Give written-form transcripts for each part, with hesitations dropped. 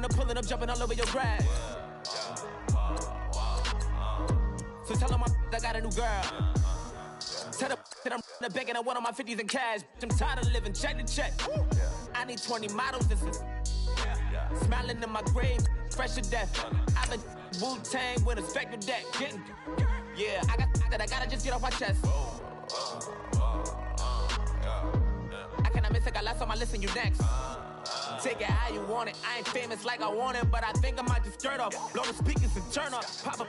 running up, pulling up, jumping all over your grass. So tell them I got a new girl. Tell them that I'm the bank and I want all my 50s in cash. I'm tired of living check to check. I need 20 models. This is smiling in my grave, fresh to death. I've been Wu-Tang with a spectre deck. Yeah, I gotta just get off my chest. I cannot miss it, got last on my list and you next. Take it how you want it. I ain't famous like I want it, but I think I might just skirt off. Blow the speakers and turn up. Pop up.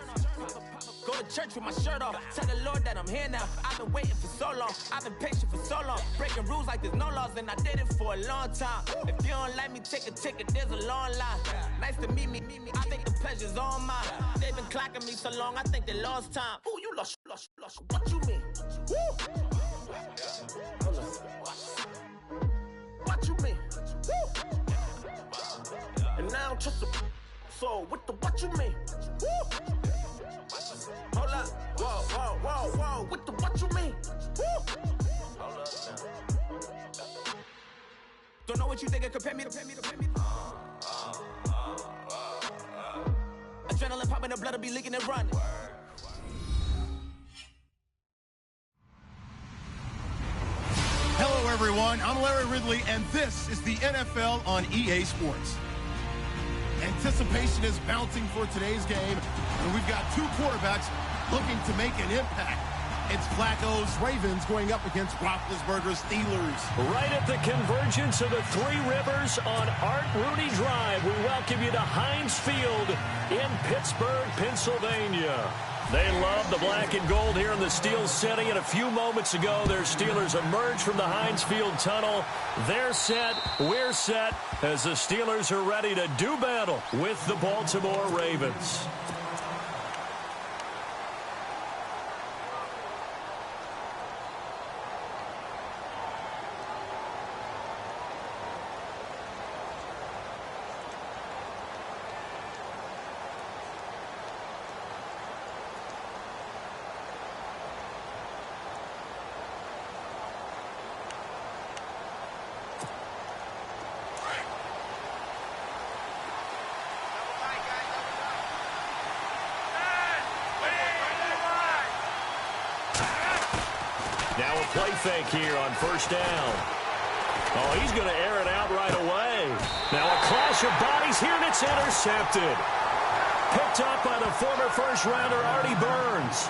Go to church with my shirt off. Tell the Lord that I'm here now. I've been waiting for so long. I've been patient for so long. Breaking rules like there's no laws, and I did it for a long time. If you don't like me, take a ticket. There's a long line. Nice to meet me. I think the pleasure's all mine. They've been clocking me so long, I think they lost time. Ooh, you lost. What you mean? Woo! What you mean? Woo! And now I don't trust the so what the what you mean? Woo! Hold up, whoa, what the what you mean? Woo! Hold up now. Don't know what you think, compare me to. Adrenaline popping, the blood will be leaking and running. Hello, everyone. I'm Larry Ridley, and this is the NFL on EA Sports. Anticipation is mounting for today's game, and we've got two quarterbacks looking to make an impact. It's Flacco's Ravens going up against Roethlisberger's Steelers. Right at the convergence of the Three Rivers on Art Rooney Drive, we welcome you to Heinz Field in Pittsburgh, Pennsylvania. They love the black and gold here in the Steel City, and a few moments ago, their Steelers emerged from the Heinz Field tunnel. They're set, we're set, as the Steelers are ready to do battle with the Baltimore Ravens. Now a play fake here on first down. Oh, he's going to air it out right away. Now a clash of bodies here, and it's intercepted. Picked up by the former first-rounder Artie Burns.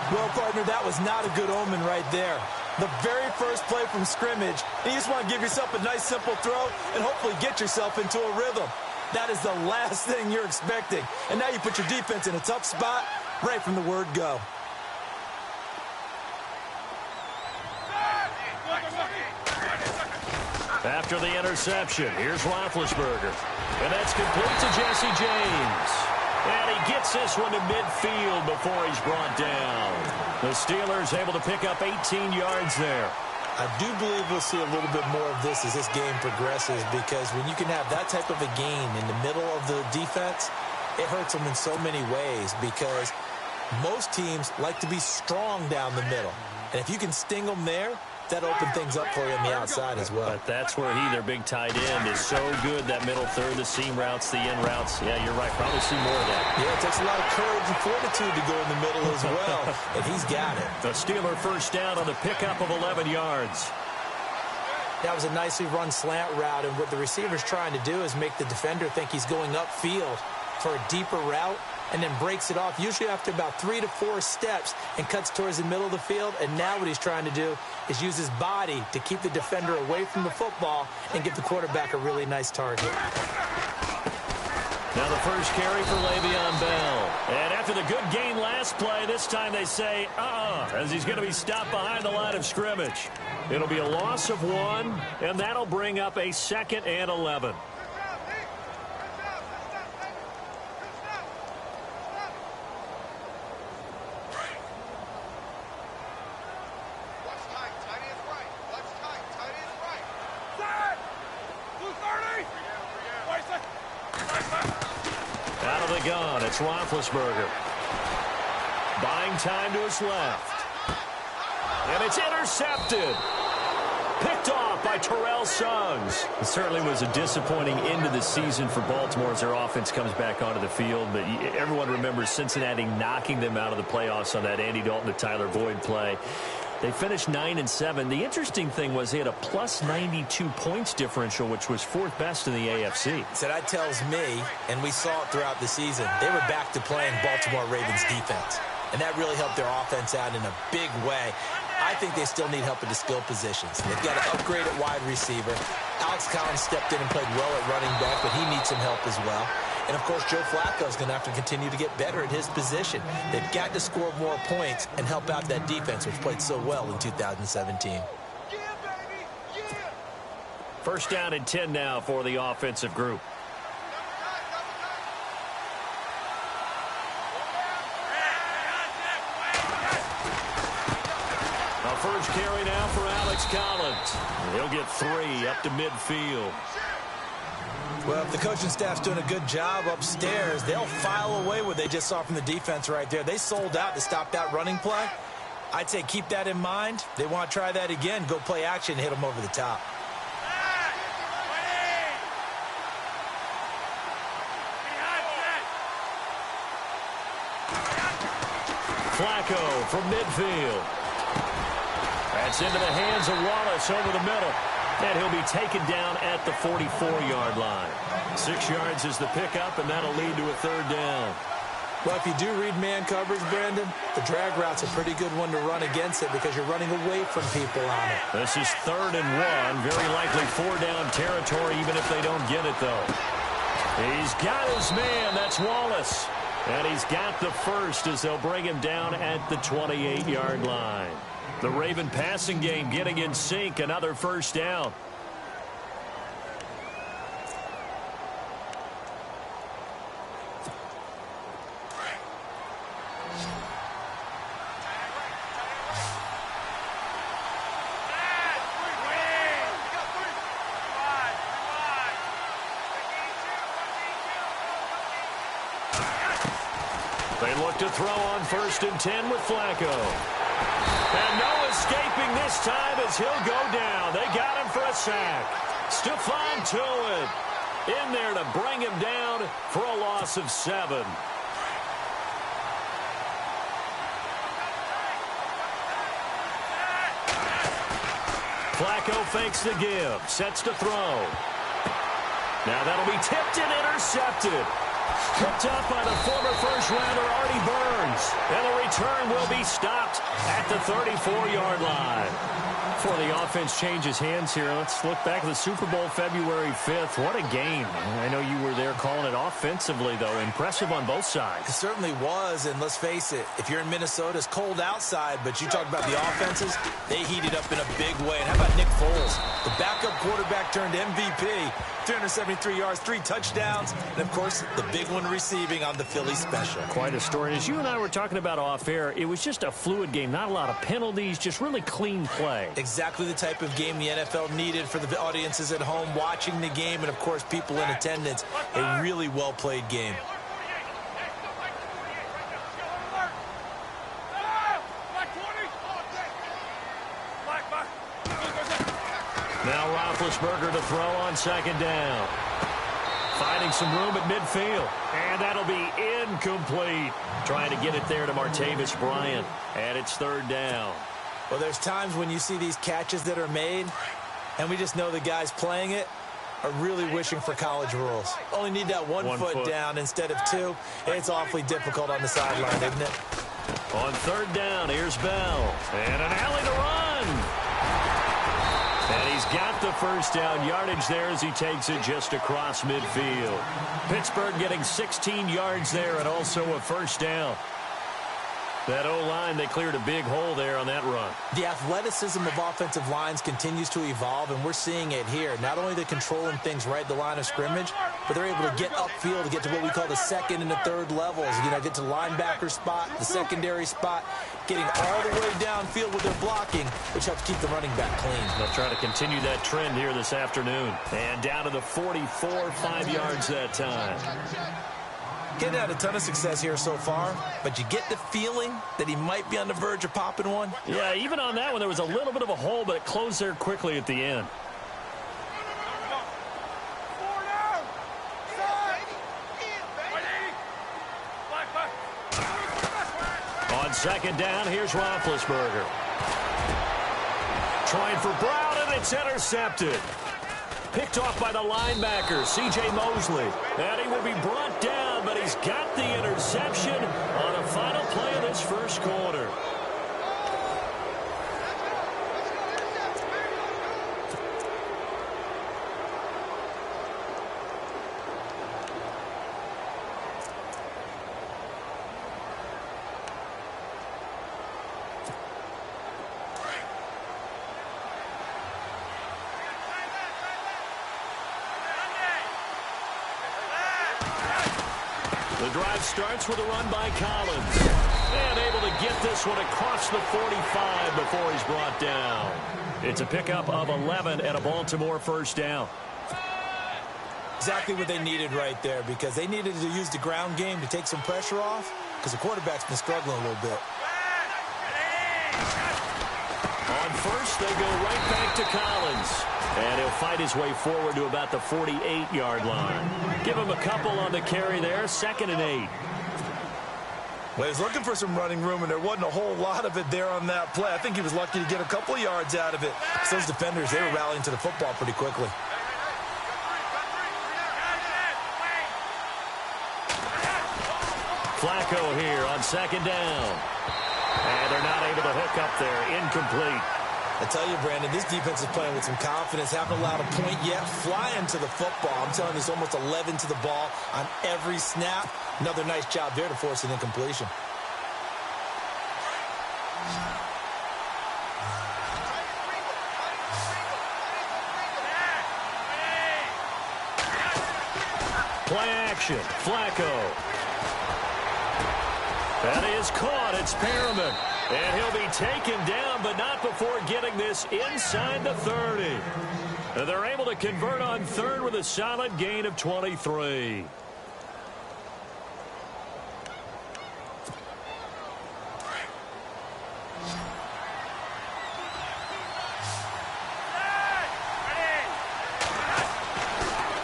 Well, partner, that was not a good omen right there. The very first play from scrimmage, and you just want to give yourself a nice, simple throw and hopefully get yourself into a rhythm. That is the last thing you're expecting. And now you put your defense in a tough spot right from the word go. After the interception, here's Roethlisberger. And that's complete to Jesse James. And he gets this one to midfield before he's brought down. The Steelers able to pick up 18 yards there. I do believe we'll see a little bit more of this as this game progresses, because when you can have that type of a gain in the middle of the defense, it hurts them in so many ways, because most teams like to be strong down the middle. And if you can sting them there, that opened things up for you on the outside as well. But that's where their big tight end, is so good, that middle third, the seam routes, the in routes. Yeah, you're right. Probably see more of that. Yeah, it takes a lot of courage and fortitude to go in the middle as well, and he's got it. The Steeler first down on the pickup of 11 yards. That was a nicely run slant route, and what the receiver's trying to do is make the defender think he's going upfield for a deeper route, and then breaks it off, usually after about 3 to 4 steps, and cuts towards the middle of the field. And now what he's trying to do is use his body to keep the defender away from the football and give the quarterback a really nice target. Now the first carry for Le'Veon Bell. And after the good gain last play, this time they say, as he's going to be stopped behind the line of scrimmage. It'll be a loss of 1, and that'll bring up a 2nd and 11. Out of the gun, it's Roethlisberger. Buying time to his left. And it's intercepted. Picked off by Terrell Suggs. It certainly was a disappointing end of the season for Baltimore as their offense comes back onto the field. But everyone remembers Cincinnati knocking them out of the playoffs on that Andy Dalton to Tyler Boyd play. They finished 9-7. The interesting thing was they had a plus 92 points differential, which was fourth best in the AFC. So that tells me, and we saw it throughout the season, they were back to playing Baltimore Ravens defense. And that really helped their offense out in a big way. I think they still need help at the skill positions. They've got to upgrade at wide receiver. Alex Collins stepped in and played well at running back, but he needs some help as well. And, of course, Joe Flacco is going to have to continue to get better at his position. They've got to score more points and help out that defense, which played so well in 2017. First down and 10 now for the offensive group. First carry now for Alex Collins. He'll get 3 up to midfield. Well, if the coaching staff's doing a good job upstairs, they'll file away what they just saw from the defense right there. They sold out to stop that running play. I'd say keep that in mind. They want to try that again. Go play action and hit them over the top. Flacco from midfield. That's into the hands of Wallace over the middle. And he'll be taken down at the 44-yard line. 6 yards is the pickup, and that'll lead to a third down. Well, if you do read man coverage, Brandon, the drag route's a pretty good one to run against it because you're running away from people on it. This is 3rd and 1. Very likely 4-down territory, even if they don't get it, though. He's got his man. That's Wallace. And he's got the first as they'll bring him down at the 28-yard line. The Raven passing game getting in sync. Another first down. They look to throw on 1st and 10 with Flacco. And no escaping this time as he'll go down. They got him for a sack. Stephon Tuitt in there to bring him down for a loss of 7. Flacco fakes the give. Sets to throw. Now that'll be tipped and intercepted. Picked up by the former first-rounder Artie Burns. And the return will be stopped at the 34-yard line. Before the offense changes hands here, let's look back at the Super Bowl February 5th. What a game. I know you were there calling it offensively, though. Impressive on both sides. It certainly was, and let's face it, if you're in Minnesota, it's cold outside, but you talk about the offenses, they heated up in a big way. And how about Nick Foles? The backup quarterback turned MVP. 373 yards, 3 touchdowns, and, of course, the big one receiving on the Philly special. Quite a story. And as you and I were talking about off air, it was just a fluid game. Not a lot of penalties, just really clean play. Exactly the type of game the NFL needed for the audiences at home watching the game and, of course, people in attendance. A really well-played game. Now Roethlisberger to throw on 2nd down. Finding some room at midfield. And that'll be incomplete. Trying to get it there to Martavis Bryant. And it's 3rd down. Well, there's times when you see these catches that are made, and we just know the guys playing it are really wishing for college rules. Only need that one foot down instead of 2. It's awfully difficult on the sideline, isn't it? On 3rd down, here's Bell. And an alley to run. And he's got the first down yardage there as he takes it just across midfield. Pittsburgh getting 16 yards there and also a first down. That O-line, they cleared a big hole there on that run. The athleticism of offensive lines continues to evolve, and we're seeing it here. Not only are they controlling things right at the line of scrimmage, but they're able to get upfield to get to what we call the 2nd and the 3rd levels. You know, get to the linebacker spot, the secondary spot, getting all the way downfield with their blocking, which helps keep the running back clean. They'll try to continue that trend here this afternoon. And down to the 44, 5 yards that time. Getting had a ton of success here so far, but you get the feeling that he might be on the verge of popping one. Yeah, even on that one, there was a little bit of a hole, but it closed there quickly at the end. On second down, here's Roethlisberger. Trying for Brown, and it's intercepted. Picked off by the linebacker, C.J. Mosley. And he will be brought down, but he's got the interception on a final play of this first quarter. The drive starts with a run by Collins. And able to get this one across the 45 before he's brought down. It's a pickup of 11 and a Baltimore first down. Exactly what they needed right there, because they needed to use the ground game to take some pressure off, because the quarterback's been struggling a little bit. On first, they go right back to Collins. And he'll fight his way forward to about the 48-yard line. Give him a couple on the carry there, 2nd and 8. Well, he's looking for some running room, and there wasn't a whole lot of it there on that play. I think he was lucky to get a couple of yards out of it. Those defenders, they were rallying to the football pretty quickly. Flacco here on 2nd down. And they're not able to hook up there. Incomplete. I tell you, Brandon, this defense is playing with some confidence. Haven't allowed a point yet. Flying to the football. I'm telling you, it's almost 11 to the ball on every snap. Another nice job there to force an incompletion. Play action. Flacco. That is caught. It's Perriman. And he'll be taken down, but not before getting this inside the 30. And they're able to convert on third with a solid gain of 23.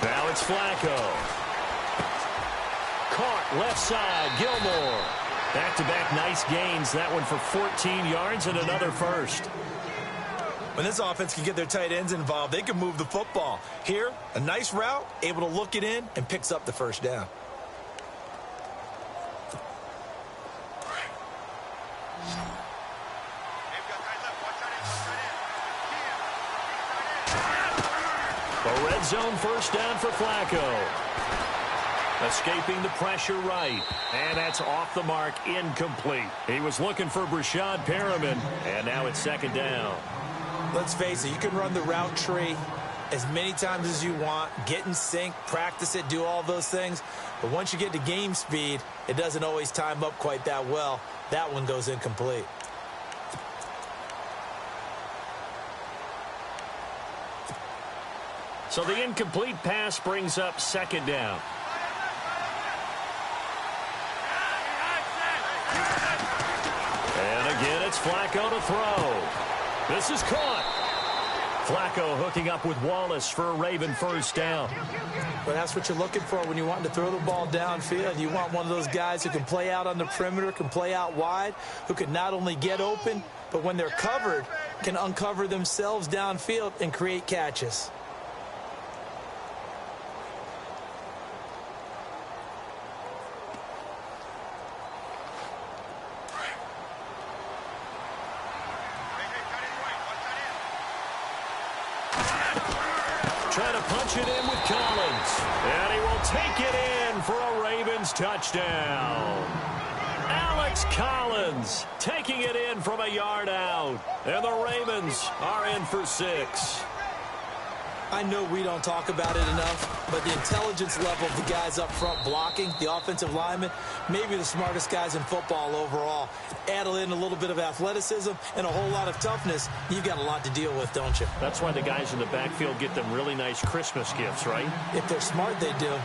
Now it's Flacco. Caught left side, Gilmore. Back-to-back nice gains. That one for 14 yards and another first. When this offense can get their tight ends involved, they can move the football. Here, a nice route, able to look it in, and picks up the first down. A red zone first down for Flacco. Escaping the pressure right. And that's off the mark, incomplete. He was looking for Brashad Perriman, and now it's 2nd down. Let's face it, you can run the route tree as many times as you want, get in sync, practice it, do all those things. But once you get to game speed, it doesn't always time up quite that well. That one goes incomplete. So the incomplete pass brings up 2nd down. And again, it's Flacco to throw. This is caught. Flacco hooking up with Wallace for a Raven first down. But that's what you're looking for when you want to throw the ball downfield. You want one of those guys who can play out on the perimeter, can play out wide, who can not only get open, but when they're covered, can uncover themselves downfield and create catches. Trying to punch it in with Collins. And he will take it in for a Ravens touchdown. Alex Collins taking it in from a yard out. And the Ravens are in for 6. I know we don't talk about it enough, but the intelligence level of the guys up front blocking, the offensive linemen, maybe the smartest guys in football overall. Add in a little bit of athleticism and a whole lot of toughness, you've got a lot to deal with, don't you? That's why the guys in the backfield get them really nice Christmas gifts, right? If they're smart, they do.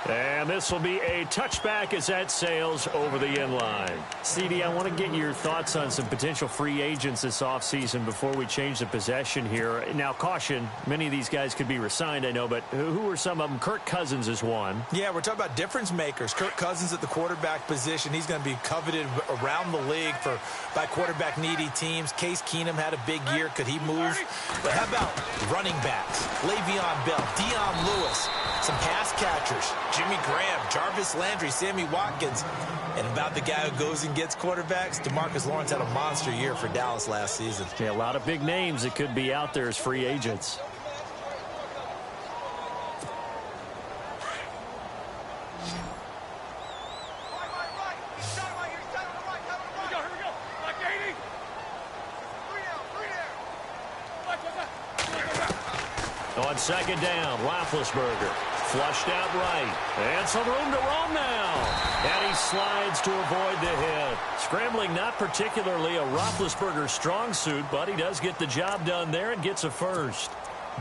And this will be a touchback as that sails over the end line. CD, I want to get your thoughts on some potential free agents this offseason before we change the possession here. Now, caution, many of these guys could be re-signed, I know, but who are some of them? Kirk Cousins is one. Yeah, we're talking about difference makers. Kirk Cousins at the quarterback position. He's going to be coveted around the league by quarterback-needy teams. Case Keenum had a big year. Could he move? But how about running backs? Le'Veon Bell, Dion Lewis, some pass catchers. Jimmy Graham, Jarvis Landry, Sammy Watkins. And about the guy who goes and gets quarterbacks, DeMarcus Lawrence had a monster year for Dallas last season. Yeah, a lot of big names that could be out there as free agents. On second down, Roethlisberger flushed out right. And some room to roam now. And he slides to avoid the hit. Scrambling not particularly a Roethlisberger strong suit, but he does get the job done there and gets a first.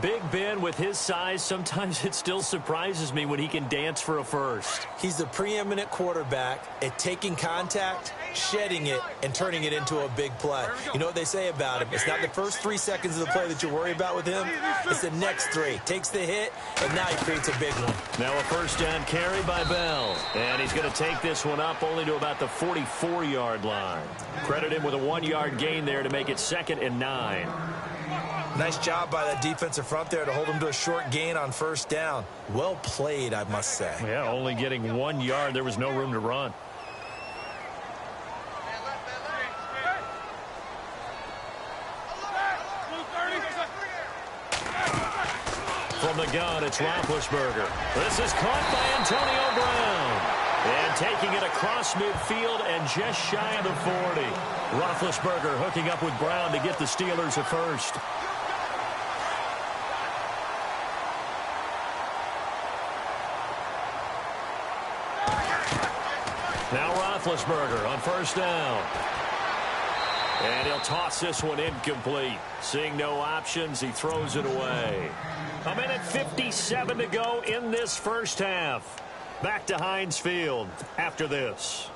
Big Ben, with his size, sometimes it still surprises me when he can dance for a first. He's the preeminent quarterback at taking contact, shedding it, and turning it into a big play. You know what they say about him? It's not the first 3 seconds of the play that you worry about with him. It's the next 3. Takes the hit, and now he creates a big one. Now a first down carry by Bell. And he's going to take this one up only to about the 44-yard line. Credit him with a 1-yard gain there to make it 2nd and 9. Nice job by that defensive front there to hold him to a short gain on first down. Well played, I must say. Yeah, only getting 1 yard. There was no room to run. From the gun, it's Roethlisberger. This is caught by Antonio Brown. And taking it across midfield and just shy of the 40. Roethlisberger hooking up with Brown to get the Steelers a first. Now Roethlisberger on first down. And he'll toss this one incomplete. Seeing no options, he throws it away. 1:57 to go in this first half. Back to Heinz Field after this.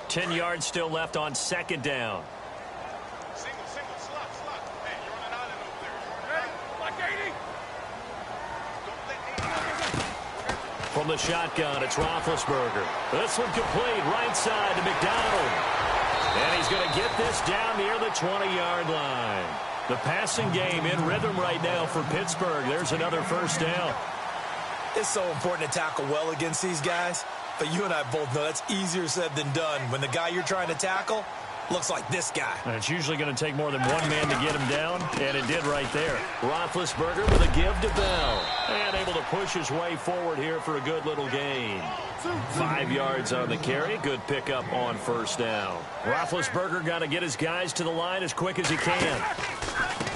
10 yards still left on second down. From the shotgun, it's Roethlisberger. This one complete, right side to McDonald. And he's going to get this down near the 20-yard line. The passing game in rhythm right now for Pittsburgh. There's another first down. It's so important to tackle well against these guys. But you and I both know that's easier said than done. When the guy you're trying to tackle looks like this guy. And it's usually going to take more than one man to get him down, and it did right there. Roethlisberger with a give to Bell. And able to push his way forward here for a good little gain. 5 yards on the carry. Good pickup on first down. Roethlisberger got to get his guys to the line as quick as he can.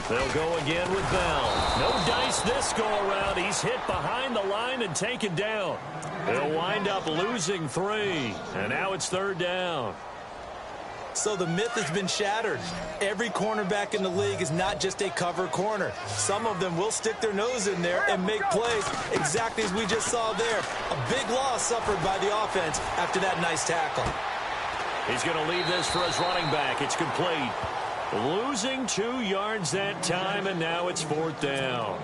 They'll go again with Bell. No dice this go-around. He's hit behind the line and taken down. They'll wind up losing 3. And now it's third down. So the myth has been shattered. Every cornerback in the league is not just a cover corner. Some of them will stick their nose in there and make plays exactly as we just saw there. A big loss suffered by the offense after that nice tackle. He's going to leave this for his running back. It's complete. Losing 2 yards that time, and now it's fourth down.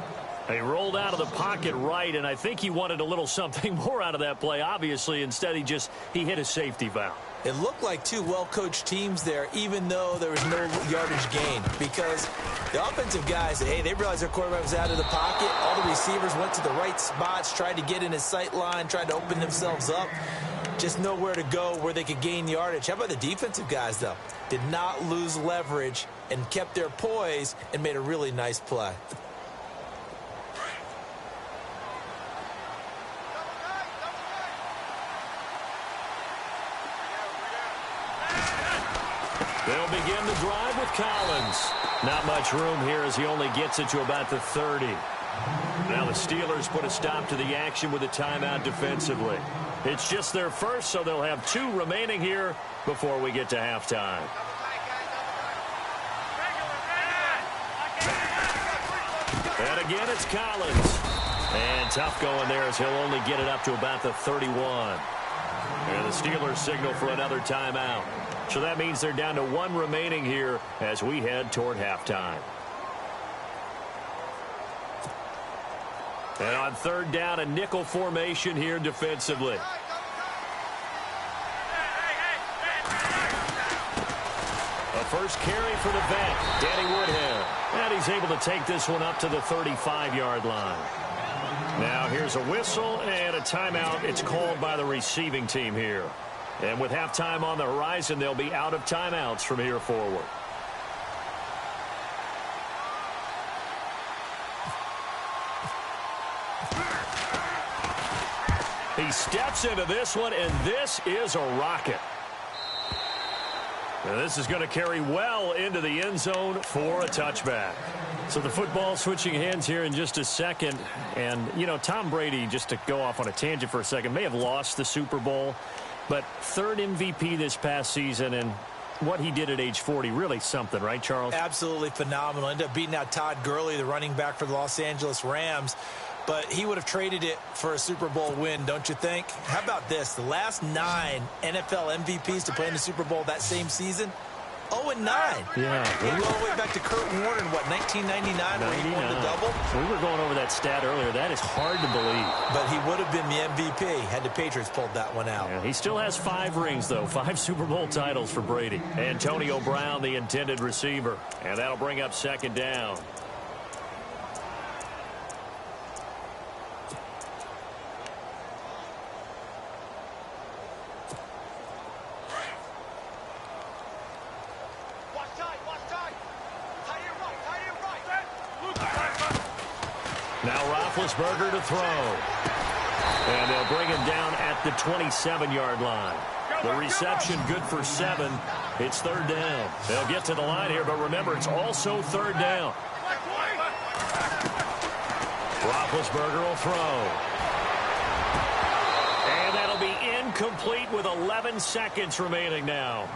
He rolled out of the pocket right, and I think he wanted a little something more out of that play. Obviously, instead he hit a safety valve. It looked like two well-coached teams there, even though there was no yardage gain, because the offensive guys, hey, they realized their quarterback was out of the pocket. All the receivers went to the right spots, tried to get in his sight line, tried to open themselves up. Just nowhere to go where they could gain yardage. How about the defensive guys, though? Did not lose leverage and kept their poise and made a really nice play. They'll begin the drive with Collins. Not much room here as he only gets it to about the 30. Now the Steelers put a stop to the action with a timeout defensively. It's just their first, so they'll have 2 remaining here before we get to halftime. And again, it's Collins. And tough going there as he'll only get it up to about the 31. And the Steelers signal for another timeout. So that means they're down to 1 remaining here as we head toward halftime. And on 3rd down, a nickel formation here defensively. A first carry for the vet, Danny Woodhead. And he's able to take this one up to the 35-yard line. Now here's a whistle and a timeout. It's called by the receiving team here. And with halftime on the horizon, they'll be out of timeouts from here forward. He steps into this one, and this is a rocket. Now this is going to carry well into the end zone for a touchback. So the football switching hands here in just a second. And, you know, Tom Brady, just to go off on a tangent for a second, may have lost the Super Bowl, but 3rd MVP this past season, and what he did at age 40, really something, right, Charles? Absolutely phenomenal. Ended up beating out Todd Gurley, the running back for the Los Angeles Rams. But he would have traded it for a Super Bowl win, don't you think? How about this? The last 9 NFL MVPs to play in the Super Bowl that same season, 0-9. Yeah. We go all the way back to Kurt Warner in, what, 1999 where he won the double? We were going over that stat earlier. That is hard to believe. But he would have been the MVP had the Patriots pulled that one out. Yeah, he still has 5 rings, though. 5 Super Bowl titles for Brady. Antonio Brown, the intended receiver. And that'll bring up 2nd down. Now Roethlisberger to throw. And they'll bring him down at the 27-yard line. The reception good for 7. It's 3rd down. They'll get to the line here, but remember, it's also 3rd down. Roethlisberger will throw. And that'll be incomplete with 11 seconds remaining now.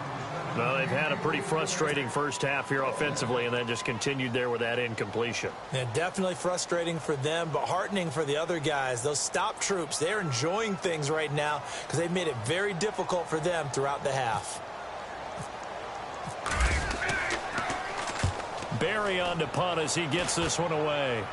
Well, they've had a pretty frustrating first half here offensively and then just continued there with that incompletion. Yeah, definitely frustrating for them, but heartening for the other guys. Those stop troops, they're enjoying things right now because they've made it very difficult for them throughout the half. Barry on to punt as he gets this one away.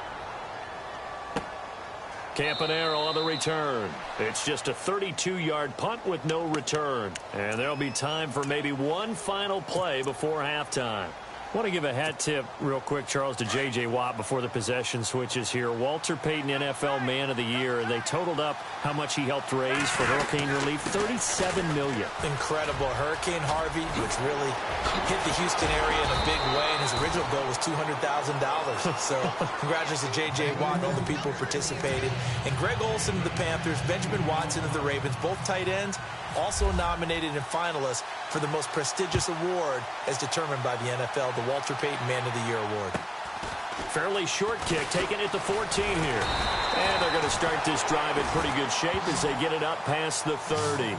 Campanaro on the return. It's just a 32-yard punt with no return. And there'll be time for maybe one final play before halftime. I want to give a hat tip real quick, Charles, to J.J. Watt before the possession switches here. Walter Payton, NFL Man of the Year, and they totaled up how much he helped raise for hurricane relief, $37 million. Incredible. Hurricane Harvey, which really hit the Houston area in a big way, and his original goal was $200,000. So congratulations to J.J. Watt and all the people who participated. And Greg Olsen of the Panthers, Benjamin Watson of the Ravens, both tight ends, also nominated and finalists for the most prestigious award as determined by the NFL, the Walter Payton Man of the Year Award. Fairly short kick, taking it to 14 here. And they're going to start this drive in pretty good shape as they get it up past the 30.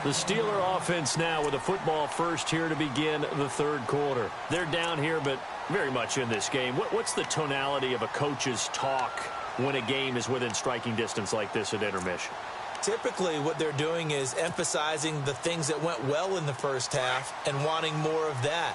The Steeler offense now with a football first here to begin the 3rd quarter. They're down here, but very much in this game. What's the tonality of a coach's talk when a game is within striking distance like this at intermission? Typically, what they're doing is emphasizing the things that went well in the first half and wanting more of that.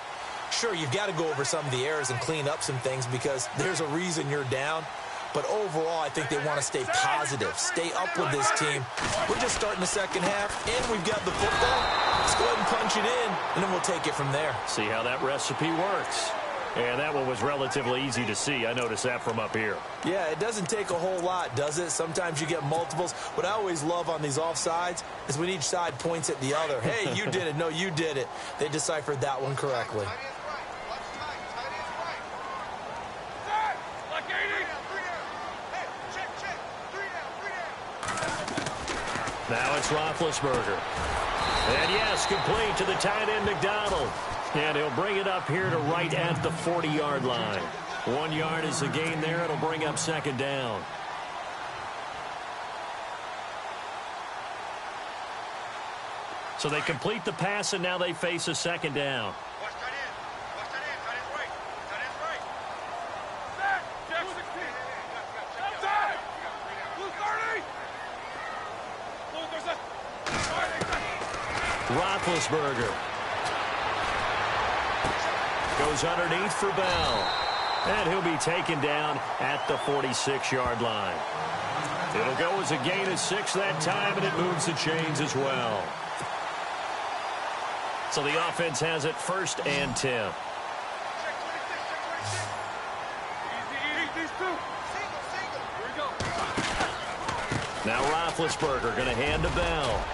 Sure, you've got to go over some of the errors and clean up some things because there's a reason you're down. But overall, I think they want to stay positive, stay up with this team. We're just starting the second half, and we've got the football. Let's go ahead and punch it in, and then we'll take it from there. See how that recipe works. And that one was relatively easy to see. I noticed that from up here. Yeah, it doesn't take a whole lot, does it? Sometimes you get multiples. What I always love on these offsides is when each side points at the other. Hey, you did it. No, you did it. They deciphered that one correctly. Now it's Roethlisberger. And yes, complete to the tight end McDonald. And he'll bring it up here to right at the 40-yard line. 1 yard is the gain there. It'll bring up 2nd down. So they complete the pass, and now they face a 2nd down. Roethlisberger. Goes underneath for Bell. And he'll be taken down at the 46-yard line. It'll go as a gain of 6 that time, and it moves the chains as well. So the offense has it 1st and 10. Now Roethlisberger going to hand to Bell.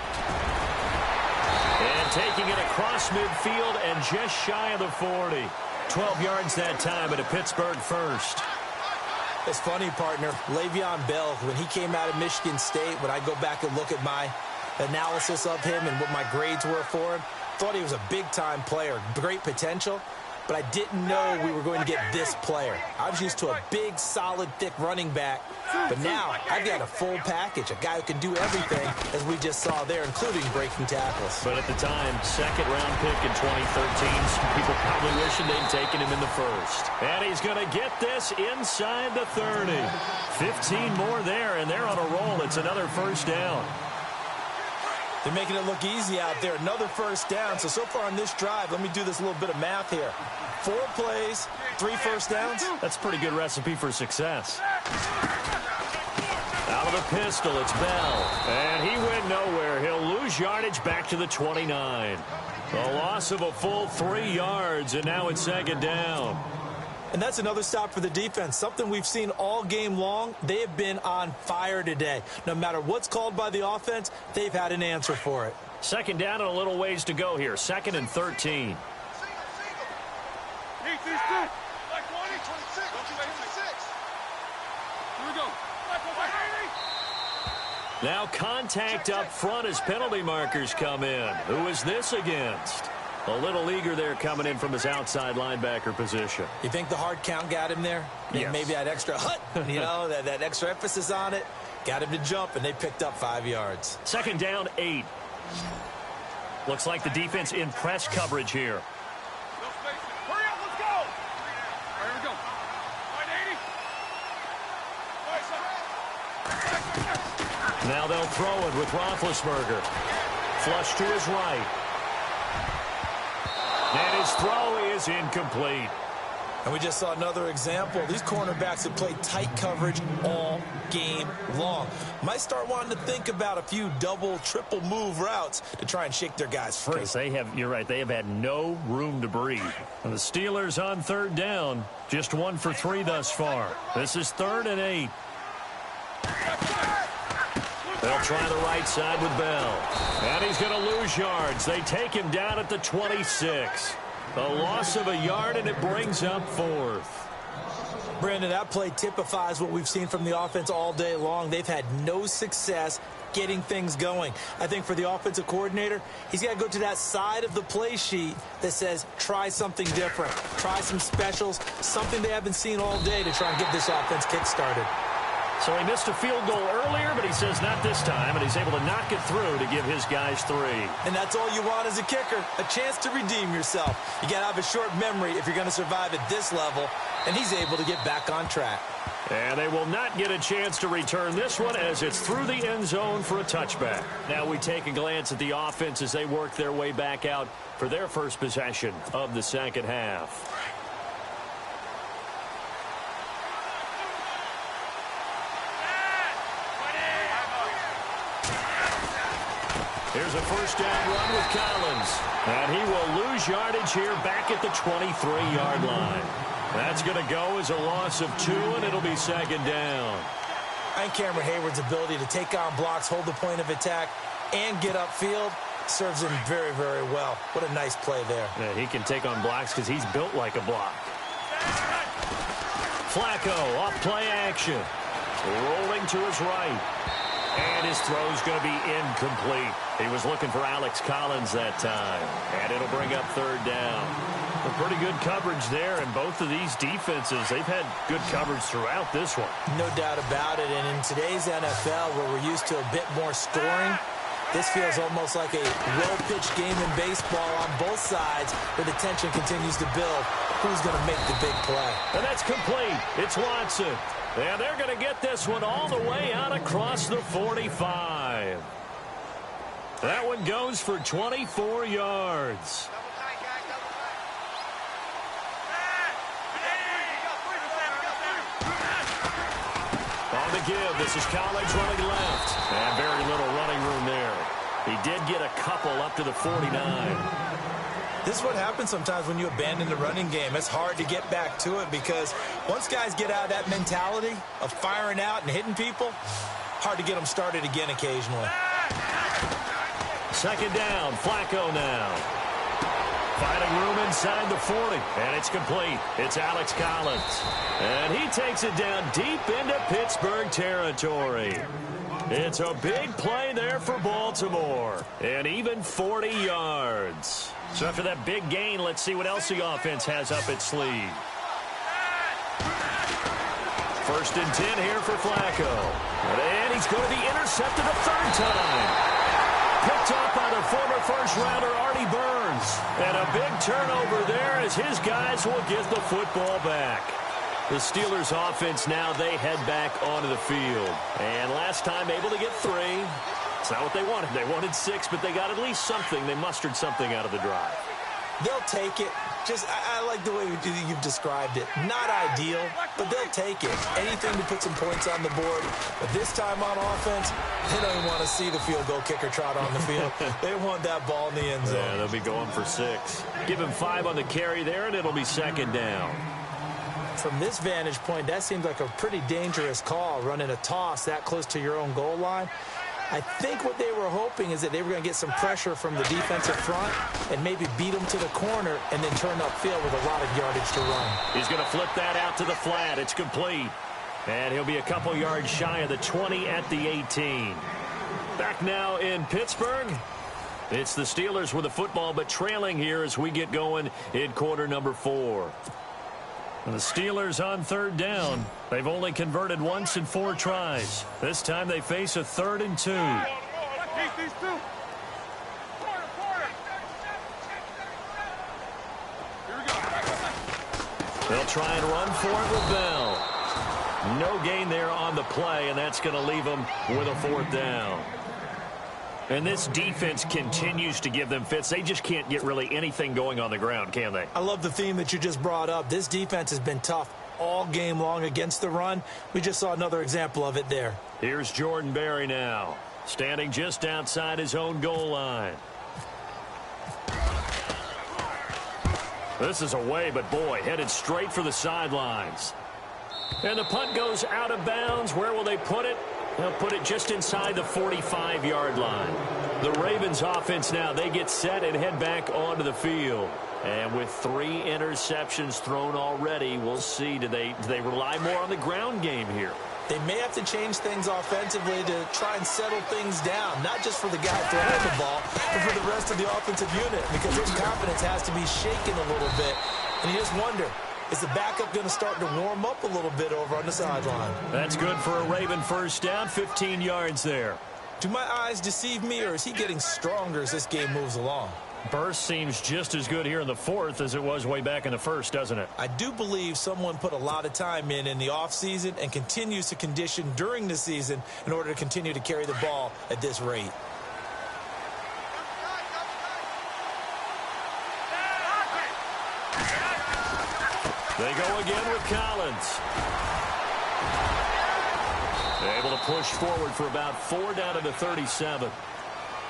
And taking it across midfield and just shy of the 40. 12 yards that time, and a Pittsburgh first. It's funny, partner. Le'Veon Bell, when he came out of Michigan State, when I go back and look at my analysis of him and what my grades were for him, thought he was a big-time player, great potential, but I didn't know we were going to get this player. I was used to a big, solid, thick running back, but now I've got a full package, a guy who can do everything, as we just saw there, including breaking tackles. But at the time, 2nd-round pick in 2013, some people probably wishing they'd taken him in the 1st. And he's going to get this inside the 30. 15 more there, and they're on a roll. It's another 1st down. They're making it look easy out there. Another 1st down. So far on this drive, let me do this little bit of math here. 4 plays, 3 1st downs. That's a pretty good recipe for success. Out of the pistol, it's Bell. And he went nowhere. He'll lose yardage back to the 29. A loss of a full 3 yards, and now it's 2nd down. And that's another stop for the defense, something we've seen all game long. They have been on fire today. No matter what's called by the offense, they've had an answer for it. 2nd down and a little ways to go here. 2nd and 13. Now contact up front as penalty markers come in. Who is this against? A little eager there coming in from his outside linebacker position. You think the hard count got him there? Yes. Maybe that extra that extra emphasis on it got him to jump, and they picked up 5 yards. 2nd down, 8. Looks like the defense in press coverage here. Hurry up, let's go! All right, here we go. All right, 80. Now they'll throw it with Roethlisberger. Flush to his right. And his throw is incomplete. And we just saw another example. These cornerbacks have played tight coverage all game long. Might start wanting to think about a few double, triple move routes to try and shake their guys free. You're right, they have had no room to breathe. And the Steelers on 3rd down, just 1 for 3 thus far. This is 3rd and 8. They'll try the right side with Bell. And he's going to lose yards. They take him down at the 26. A loss of a yard, and it brings up 4th. Brandon, that play typifies what we've seen from the offense all day long. They've had no success getting things going. I think for the offensive coordinator, he's got to go to that side of the play sheet that says try something different. Try some specials, something they haven't seen all day to try and get this offense kick-started. So he missed a field goal earlier, but he says not this time, and he's able to knock it through to give his guys 3. And that's all you want as a kicker, a chance to redeem yourself. You got to have a short memory if you're going to survive at this level, and he's able to get back on track. And they will not get a chance to return this one as it's through the end zone for a touchback. Now we take a glance at the offense as they work their way back out for their first possession of the 2nd half. Here's a 1st down run with Collins. And he will lose yardage here back at the 23-yard line. That's going to go as a loss of 2, and it'll be 2nd down. I think Cameron Hayward's ability to take on blocks, hold the point of attack, and get upfield serves him very, very well. What a nice play there. Yeah, he can take on blocks because he's built like a block. Flacco off play action. Rolling to his right. And his throw's going to be incomplete. He was looking for Alex Collins that time. And it'll bring up 3rd down. A pretty good coverage there, and both of these defenses, they've had good coverage throughout this one. No doubt about it. And in today's NFL, where we're used to a bit more scoring, this feels almost like a well-pitched game in baseball on both sides, where the tension continues to build. Who's going to make the big play? And that's complete. It's Watson. And they're going to get this one all the way out across the 45. That one goes for 24 yards. On the give, this is Collins running left. And very little running room there. He did get a couple up to the 49. This is what happens sometimes when you abandon the running game. It's hard to get back to it because once guys get out of that mentality of firing out and hitting people, hard to get them started again occasionally. Second down, Flacco now. Finding room inside the 40, and it's complete. It's Alex Collins. And he takes it down deep into Pittsburgh territory. It's a big play there for Baltimore. And even 40 yards. So after that big gain, let's see what else the offense has up its sleeve. First and 10 here for Flacco. And he's going to be intercepted a third time. Picked up by the former first-rounder Artie Burns. And a big turnover there as his guys will get the football back. The Steelers offense now, they head back onto the field. And last time able to get 3. It's not what they wanted. They wanted 6, but they got at least something. They mustered something out of the drive. They'll take it. I like the way you've described it. Not ideal, but they'll take it. Anything to put some points on the board. But this time on offense, they don't even want to see the field goal kicker trot on the field. They want that ball in the end zone. Yeah, they'll be going for 6. Give him 5 on the carry there, and it'll be second down. From this vantage point, that seems like a pretty dangerous call, running a toss that close to your own goal line. I think what they were hoping is that they were going to get some pressure from the defensive front and maybe beat them to the corner and then turn upfield with a lot of yardage to run. He's going to flip that out to the flat. It's complete. And he'll be a couple yards shy of the 20 at the 18. Back now in Pittsburgh. It's the Steelers with the football, but trailing here as we get going in quarter number 4. And the Steelers on third down. They've only converted once in 4 tries. This time they face a 3rd and 2. They'll try and run for it with Bell. No gain there on the play, and that's going to leave them with a 4th down. And this defense continues to give them fits. They just can't get really anything going on the ground, can they? I love the theme that you just brought up. This defense has been tough all game long against the run. We just saw another example of it there. Here's Jordan Berry now, standing just outside his own goal line. This is away, but boy, headed straight for the sidelines. And the punt goes out of bounds. Where will they put it? They'll put it just inside the 45-yard line. The Ravens offense now, they get set and head back onto the field. And with 3 interceptions thrown already, we'll see, do they rely more on the ground game here? They may have to change things offensively to try and settle things down, not just for the guy throwing the ball, but for the rest of the offensive unit, because his confidence has to be shaken a little bit. And you just wonder, is the backup going to start to warm up a little bit over on the sideline? That's good for a Raven first down, 15 yards there. Do my eyes deceive me, or is he getting stronger as this game moves along? Burst seems just as good here in the 4th as it was way back in the 1st, doesn't it? I do believe someone put a lot of time in the offseason and continues to condition during the season in order to continue to carry the ball at this rate. They go again with Collins. They're able to push forward for about 4 down to the 37.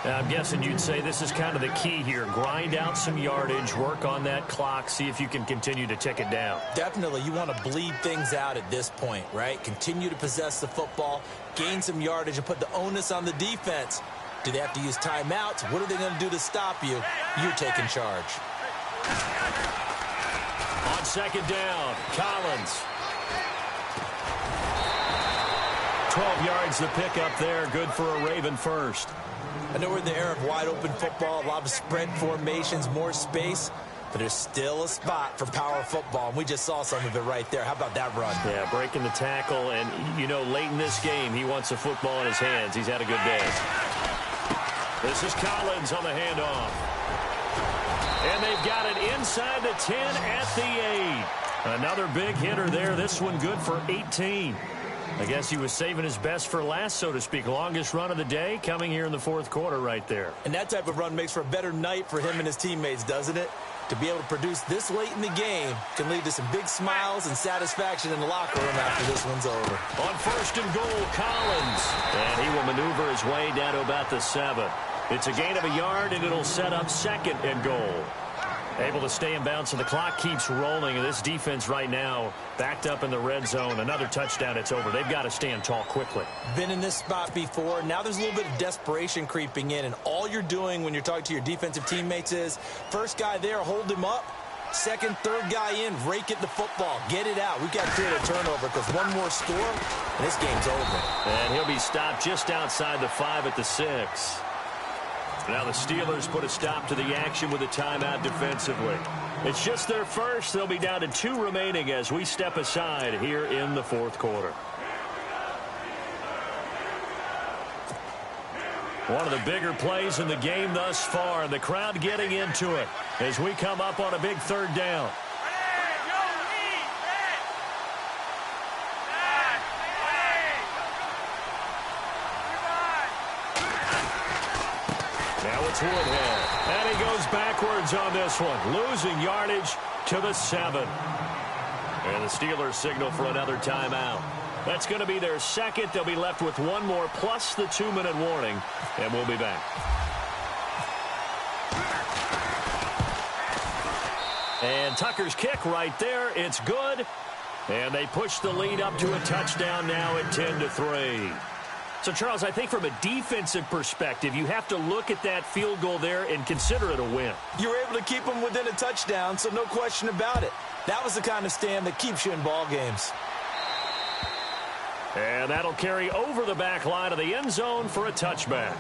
Now, I'm guessing you'd say this is kind of the key here. Grind out some yardage, work on that clock, see if you can continue to tick it down. Definitely. You want to bleed things out at this point, right? Continue to possess the football, gain some yardage, and put the onus on the defense. Do they have to use timeouts? What are they going to do to stop you? You're taking charge. On second down, Collins. 12 yards to pick up there. Good for a Raven first. I know we're in the era of wide-open football, a lot of spread formations, more space, but there's still a spot for power football, and we just saw some of it right there. How about that run? Yeah, breaking the tackle, and, you know, late in this game, he wants the football in his hands. He's had a good day. This is Collins on the handoff. And they've got it inside the 10 at the 8. Another big hitter there. This one good for 18. I guess he was saving his best for last, so to speak. Longest run of the day coming here in the fourth quarter right there. And that type of run makes for a better night for him and his teammates, doesn't it? To be able to produce this late in the game can lead to some big smiles and satisfaction in the locker room after this one's over. On first and goal, Collins. And he will maneuver his way down to about the 7. It's a gain of a yard, and it'll set up second and goal. Able to stay in bounds, and the clock keeps rolling. And this defense right now backed up in the red zone. Another touchdown, it's over. They've got to stand tall quickly. Been in this spot before. Now there's a little bit of desperation creeping in. And all you're doing when you're talking to your defensive teammates is, first guy there, hold him up. Second, third guy in, rake at the football. Get it out. We've got to create a turnover because one more score, and this game's over. And he'll be stopped just outside the 5 at the 6. Now the Steelers put a stop to the action with a timeout defensively. It's just their first. They'll be down to 2 remaining as we step aside here in the fourth quarter. One of the bigger plays in the game thus far. The crowd getting into it as we come up on a big third down. Now it's Woodhead. And he goes backwards on this one. Losing yardage to the 7. And the Steelers signal for another timeout. That's going to be their second. They'll be left with one more plus the 2-minute warning. And we'll be back. And Tucker's kick right there. It's good. And they push the lead up to a touchdown now at 10-3. So, Charles, I think from a defensive perspective, you have to look at that field goal there and consider it a win. You were able to keep them within a touchdown, so no question about it. That was the kind of stand that keeps you in ball games. And that'll carry over the back line of the end zone for a touchback.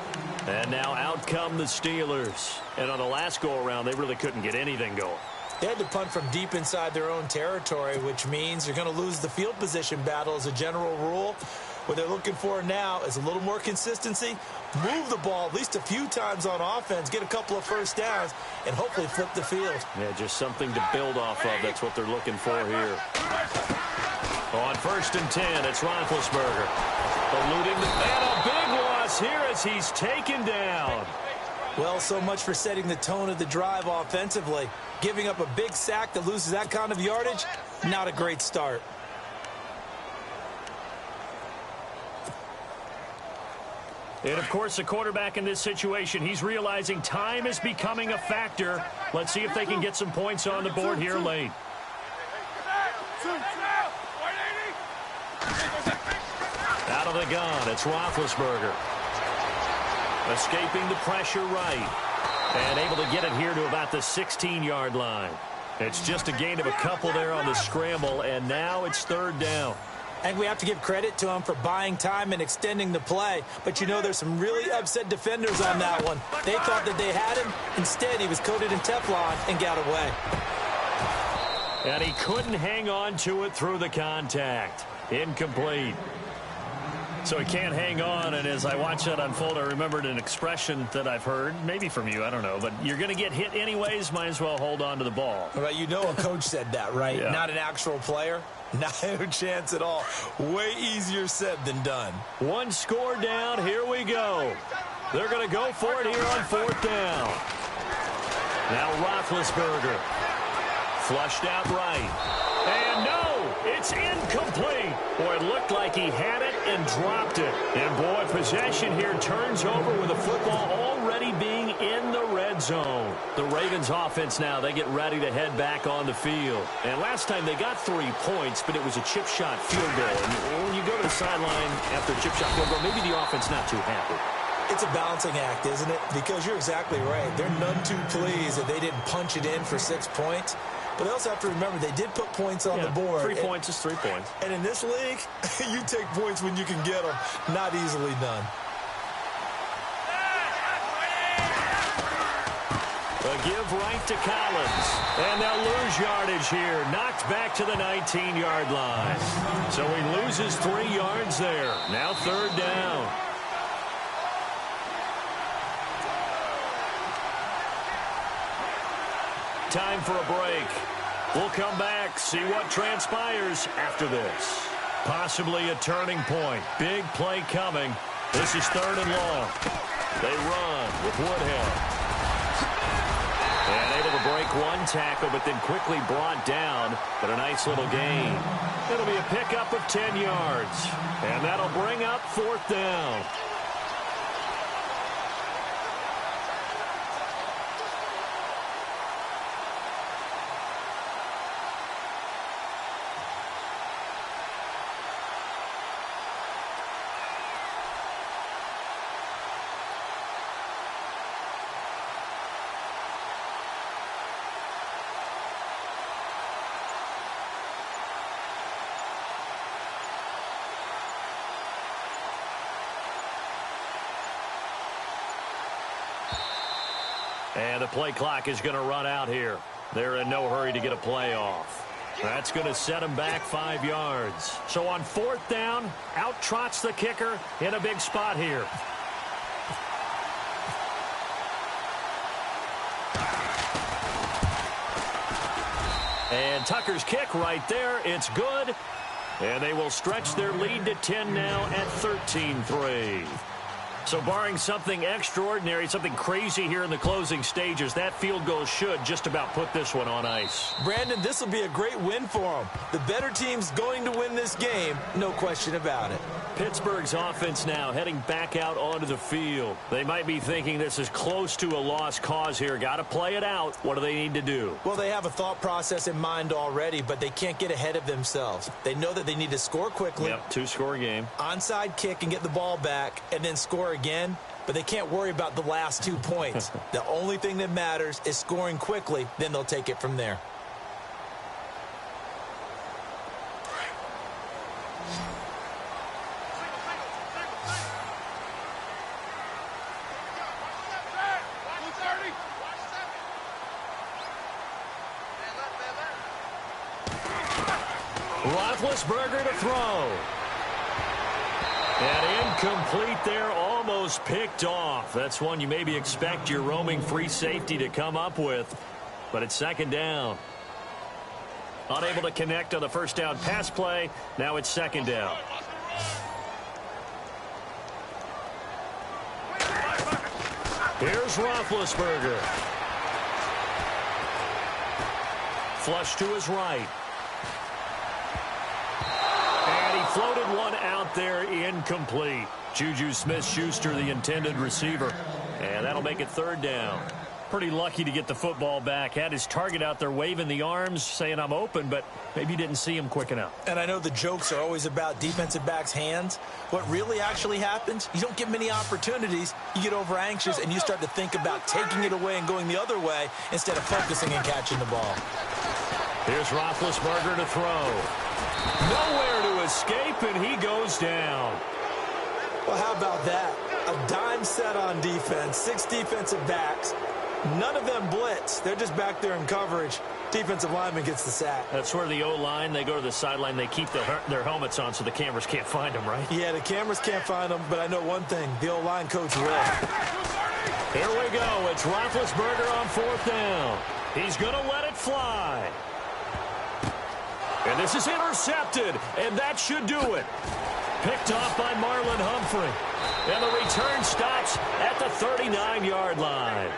And now out come the Steelers. And on the last go-around, they really couldn't get anything going. They had to punt from deep inside their own territory, which means you're going to lose the field position battle as a general rule. What they're looking for now is a little more consistency, move the ball at least a few times on offense, get a couple of first downs, and hopefully flip the field. Yeah, just something to build off of. That's what they're looking for here. On first and 10, it's Roethlisberger. Eluding and a big loss here as he's taken down. Well, so much for setting the tone of the drive offensively. Giving up a big sack that loses that kind of yardage, not a great start. And, of course, the quarterback in this situation, he's realizing time is becoming a factor. Let's see if they can get some points on the board here late. Out of the gun, it's Roethlisberger. Escaping the pressure right. And able to get it here to about the 16-yard line. It's just a gain of a couple there on the scramble, and now it's third down. And we have to give credit to him for buying time and extending the play. But, you know, there's some really upset defenders on that one. They thought that they had him. Instead, he was coated in Teflon and got away. And he couldn't hang on to it through the contact. Incomplete. So he can't hang on, and as I watch that unfold, I remembered an expression that I've heard, maybe from you, I don't know, but you're going to get hit anyways, might as well hold on to the ball. Right, you know a coach said that, right? Yeah. Not an actual player. Not a chance at all. Way easier said than done. One score down, here we go. They're going to go for it here on fourth down. Now Roethlisberger. Flushed out right. And no, it's incomplete. Boy, it looked like he had it and dropped it. And boy, possession here turns over with the football already being in the red zone. The Ravens offense now, they get ready to head back on the field. And last time they got 3 points, but it was a chip shot field goal. And when you go to the sideline after a chip shot field goal, maybe the offense not too happy. It's a balancing act, isn't it? Because you're exactly right. They're none too pleased that they didn't punch it in for 6 points. But they also have to remember they did put points on the board. 3 points is 3 points. And in this league, you take points when you can get them. Not easily done. A give right to Collins. And they'll lose yardage here. Knocked back to the 19-yard line. So he loses 3 yards there. Now third down. Time for a break. We'll come back, see what transpires after this. Possibly a turning point. Big play coming. This is 3rd and long. They run with Woodhead. And able to break one tackle, but then quickly brought down. But a nice little gain. It'll be a pickup of 10 yards. And that'll bring up 4th down. And the play clock is going to run out here. They're in no hurry to get a play off. That's going to set them back 5 yards. So on 4th down, out trots the kicker in a big spot here. And Tucker's kick right there. It's good. And they will stretch their lead to 10 now at 13-3. So barring something extraordinary, something crazy here in the closing stages, that field goal should just about put this one on ice. Brandon, this will be a great win for them. The better team's going to win this game, no question about it. Pittsburgh's offense now heading back out onto the field. They might be thinking this is close to a lost cause here. Got to play it out. What do they need to do? Well, they have a thought process in mind already, but they can't get ahead of themselves. They know that they need to score quickly. Yep, 2-score game. Onside kick and get the ball back, and then score again. But they can't worry about the last 2 points. The only thing that matters is scoring quickly. Then they'll take it from there. Roethlisberger to throw. And incomplete there, almost picked off. That's one you maybe expect your roaming free safety to come up with. But it's 2nd down. Unable to connect on the 1st down pass play. Now it's 2nd down. Here's Roethlisberger. Flush to his right. Floated one out there, incomplete. Juju Smith-Schuster, the intended receiver. And that'll make it 3rd down. Pretty lucky to get the football back. Had his target out there waving the arms, saying I'm open, but maybe didn't see him quick enough. And I know the jokes are always about defensive backs' hands. What really actually happens, you don't get many opportunities. You get over anxious, and you start to think about taking it away and going the other way instead of focusing and catching the ball. Here's Roethlisberger to throw. Nowhere to escape, and he goes down. Well, how about that? A dime set on defense, 6 defensive backs. None of them blitz. They're just back there in coverage. Defensive lineman gets the sack. That's where the O-line, they go to the sideline, they keep their helmets on so the cameras can't find them, right? Yeah, the cameras can't find them, but I know one thing. The O-line coach will. Here we go. It's Roethlisberger on 4th down. He's going to let it fly. And this is intercepted, and that should do it. Picked off by Marlon Humphrey. And the return stops at the 39-yard line.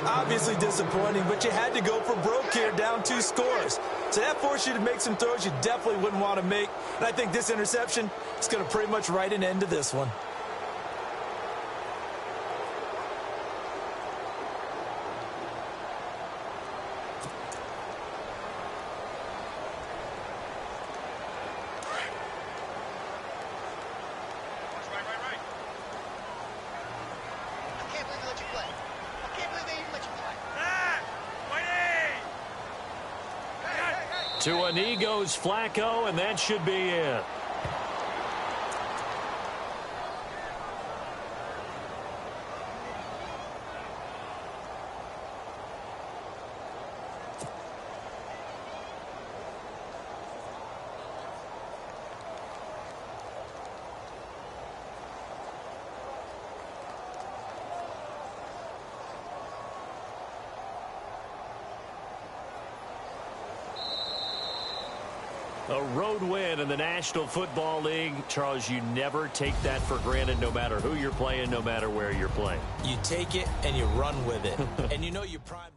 Obviously disappointing, but you had to go for broke here, down 2 scores. So that forced you to make some throws you definitely wouldn't want to make. And I think this interception is going to pretty much write an end to this one. To a knee goes Flacco, and that should be it. A road win in the National Football League. Charles, you never take that for granted no matter who you're playing, no matter where you're playing. You take it and you run with it. And you know you prime